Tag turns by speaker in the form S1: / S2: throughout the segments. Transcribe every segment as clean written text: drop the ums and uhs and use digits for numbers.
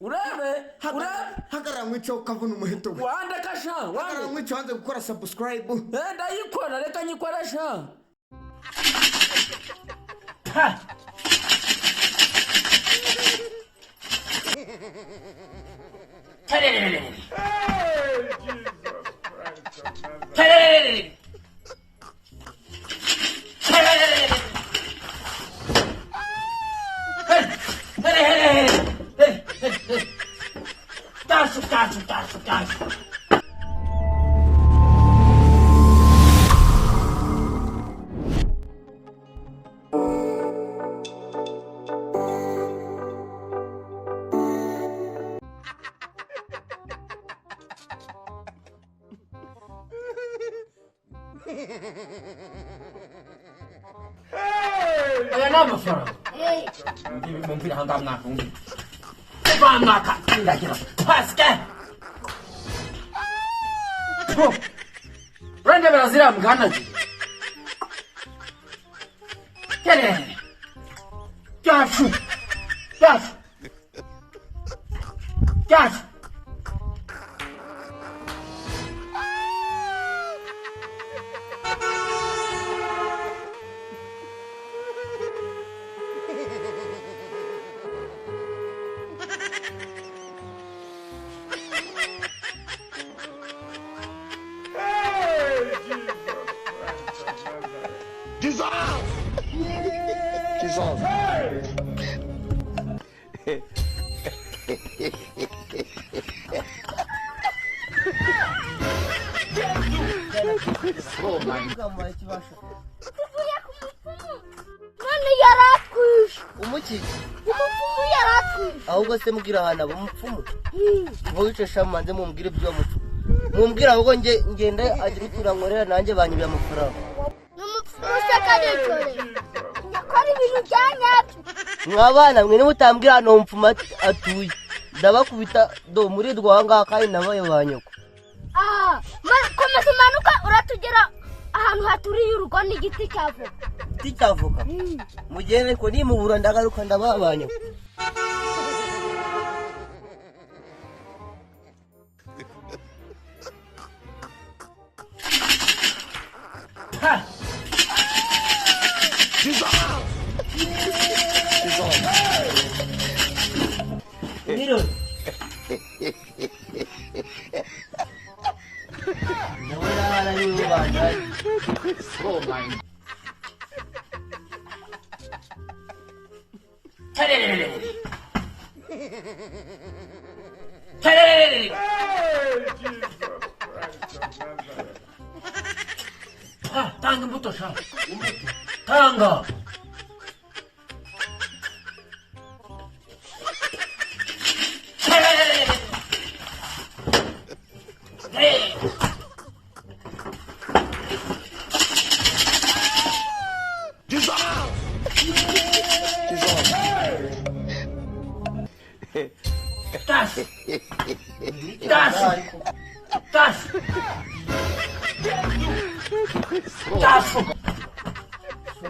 S1: Urebe
S2: hagara nkwico kavuna umuheto
S1: wande kasha
S2: hagara nkwico hanze gukora subscribe
S1: ndayikora reka nyikoresha Tasu. Nama fara. Mungkin hantam nakung. Bam nakak tidak kira. Paske. Rende berazira mgana. Kene. Jafu.
S3: ahubwo se mugira hana bumupfumu mwice shamanze mumbwire byo mupfu mumbwira ahubwo ngenda agira kurankorera nanjye banyibya amafaranga
S4: n'umupfumu se kadetore yakora ibintu byanyabyo
S3: mwabana mwe nimutambwira no mupfumu atuye ndabakubita do muri rwanga kandi nabaye banyoko
S4: komeza umanuka uratugera ahantu haturiye urugo n'igiti cy'avoka
S3: mugende ko nimubura ndagaruka ndababanye Miro. Nawala na yung bagay. Oh my. Hey, 당근부터 사. 당근.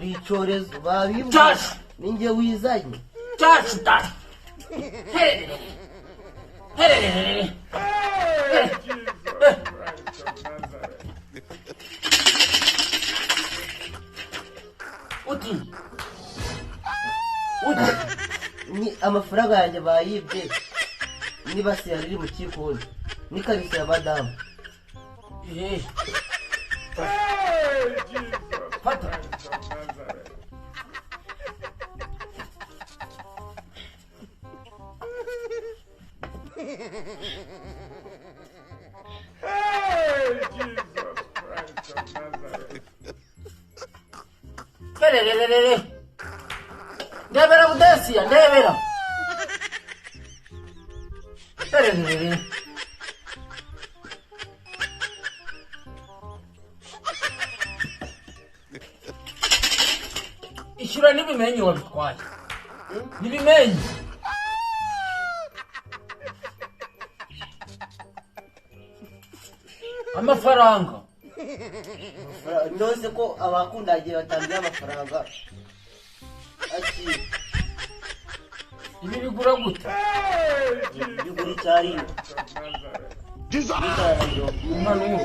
S3: Richorezo babibu ninje wizanye tash uti ni amafaranga yanjye bayibye nibase yariri mu kikoni nikarisa ya madam Pata. Devera udesia, devera. Ishura nibimenye wabitwaye. Nibimenye. Amafaranga. Ndose ko abakundagiye batangiye amafaranga. Aki.
S1: Ibi bigura gute?
S3: cyari
S1: Manu.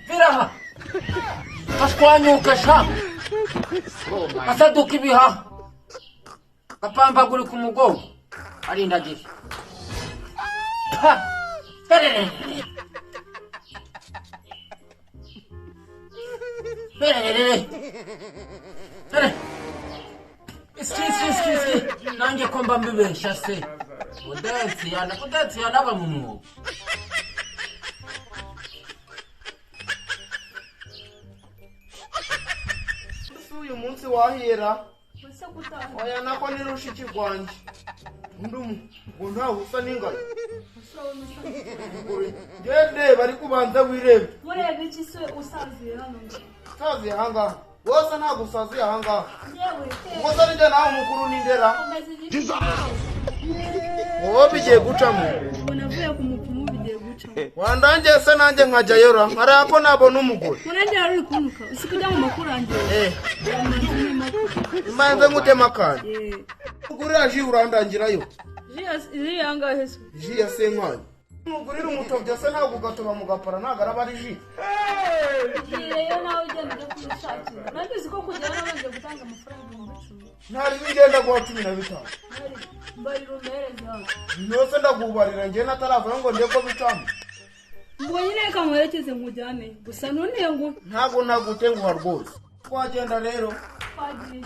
S1: Viranga. Ashwanyuka sha. Asaduka ibiha. Kapambaguri ku mugongo. Arindagiye. Iski. Nange ko mba mbibesha se. Udatsi yanaba mu mwuga.
S2: uyu munsi wahera oya nako nirushiki rwanje ndumu ngo ntawe usa n'ingano gende bari kubanza wirebe
S5: murebe iki se usaziye hano
S2: usaziye ahangaha wose ntabwo usaziye ahangaha
S5: yewe
S2: ubwo se nijye nawe mukuru n'indera wowe bigiye gucamo
S5: unavuye ku mupfumu bigiye guca
S2: wandangiye se nanjye nkajyayo ra hariya ko nabona umugore
S5: murengera uri kunuka usi kujya mu makuru yanjye
S2: mbanze ngutema kandi ugurira ji urandangirayo
S5: ji yangahe se
S2: ji ya senkwanyi umugurira umutobya se ntabwo ugatoba mu gapara ntabwo araba ari ji
S5: igireyo nawe ugenda ujya kuyishakira nabizi ko kugera nabanje gutanga amafaranga mu bicumi
S2: ntari ngenda guha 15
S5: mbarira umereze hano
S2: yose ndagubarira njye nataravuga ngo ndeko bitamo
S5: ngo nyine reka muherekeze nkujyane gusa none ngo
S2: ntabwo nagutenguha rwose twagenda rero
S5: twagiye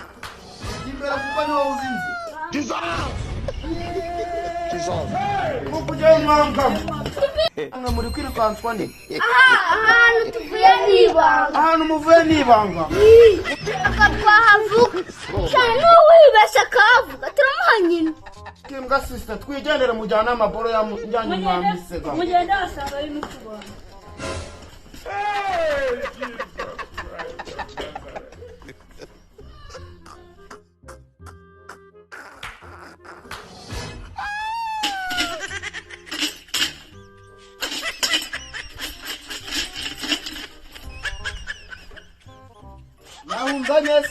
S2: imbere kuko niho uzinze ko kujyayo mwambamo amwe muri kwirukanswa ni
S4: ahantu tuvuye n'ibanga
S2: ahantu muvuye n'ibanga
S4: akatwahavuga cyane n'uwibeshya akahavuga turamuha nyina
S2: kimbwa sister twigendere mujyana amaboro yanjyanye mwambisega
S5: mugende wasanga ari n'utubona
S2: Nahunganyes.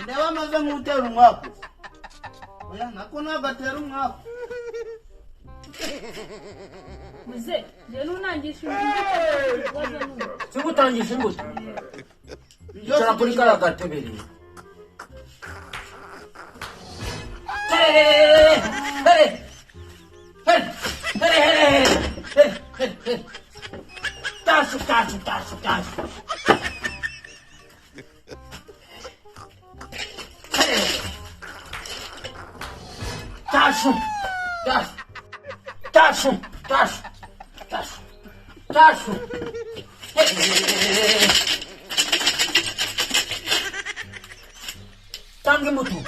S2: Ndeba maze nkutera umwako. Oya nako nagatera umwako.
S5: muze je nunangisha imbuto
S1: Sigutangisha imbuto. Icara kuri karagatebere. Tacho. Tange mutu.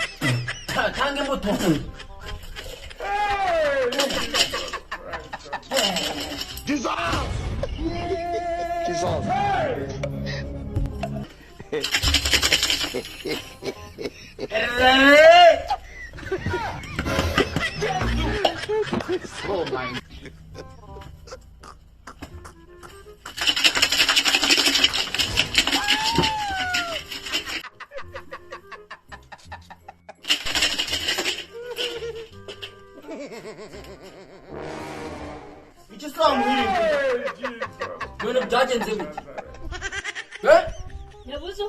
S1: Oh my.
S2: Iki samuhiri.
S1: None byagenze bite?
S5: yabuze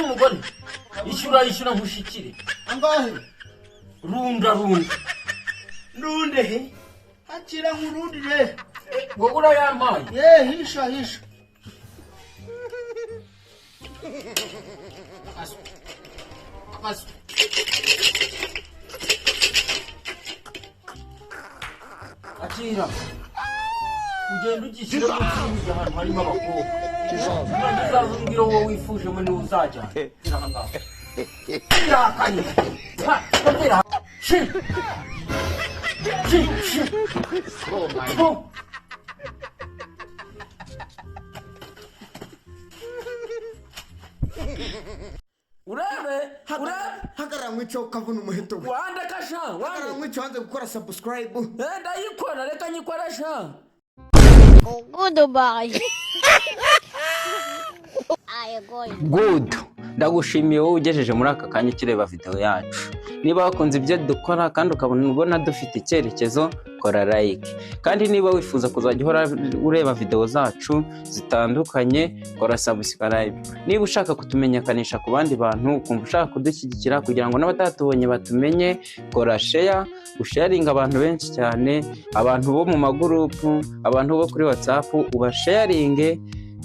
S5: umugore
S1: Ishyura nkushikire.
S2: Angahe?
S1: Runda.
S2: Ndunde he? Akira nkurundire.
S1: Wowe urayampaye.
S2: Hisha.
S1: Asu. Akira. Ugenda ugishyira mu cyumba ahantu harimo abakobwa. Nzazumbwira wowe wifuje muri uzajya. Kirahanga. Kirakanye. Kongera. Shi. Oh my God. Urebe.
S2: Hagarara nk'icyo kavuna umuheto we.
S1: Wande kasha.
S2: Hagarara nk'icyo hanze gukora subscribe.
S1: Ndayikora reka nyikora sha.
S4: goodbye
S6: good. Ndagushimiye wowe ugejeje muri aka kanya kireba video yacu. Niba wakunze ibyo dukora kandi ukabona dufite icyerekezo, kora like. Kandi niba wifuza kuzajya uhora ureba video zacu zitandukanye, kora subscribe. Niba ushaka kutumenyekanisha ku bandi bantu, ukumva ushaka kudushyigikira kugira ngo n'abatatubonye batumenye, kora share, usharinga abantu benshi cyane, abantu bo mu magurupu, abantu bo kuri WhatsApp, ubasharinge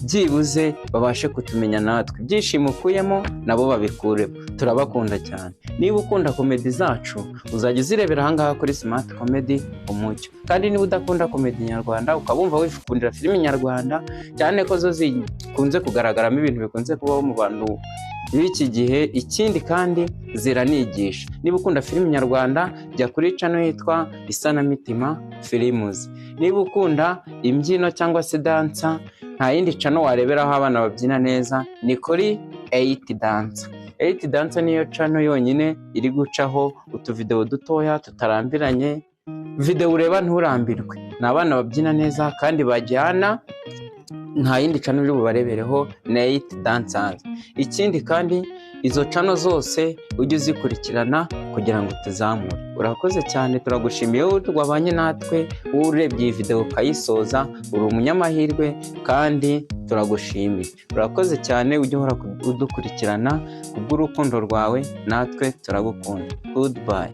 S6: byibuze babashe kutumenya natwe. Byishimo ukuyemo nabo babikuremo. Turabakunda cyane. Niba ukunda comedy zacu, uzajya uzirebera ahangaha kuri Smart Comedy Umucyo. Kandi niba udakunda comedy nyarwanda, ukabumva wifukundira filime nyarwanda, cyane ko zo zikunze kugaragaramo ibintu bikunze kubaho mu bantu b'iki gihe, ikindi kandi ziranigisha. Niba ukunda filime nyarwanda, jya kuri channel yitwa Isanamitima Films. Niba ukunda imbyino cyangwa se dansa, nta yindi channel wareberaho abana babyina neza, ni kuri 8 Dance. 8 Dance niyo channel yonyine iri gucaho utuvideo dutoya tutarambiranye, video ureba nturambirwe. Ni abana babyina neza kandi bajyana, nta yindi channel iri bubarebereho, na 8 Dancers. Ikindi kandi izo channel zose ujye uzikurikirana kugira ngo tuzamure. Urakoze cyane, turagushimiye wowe twabanye natwe, wowe urebye iyi video ukayisoza, uri umunyamahirwe kandi turagushimiye. Urakoze cyane, ujye uhora udukurikirana kubw'urukundo rwawe, natwe turagukunda. Goodbye.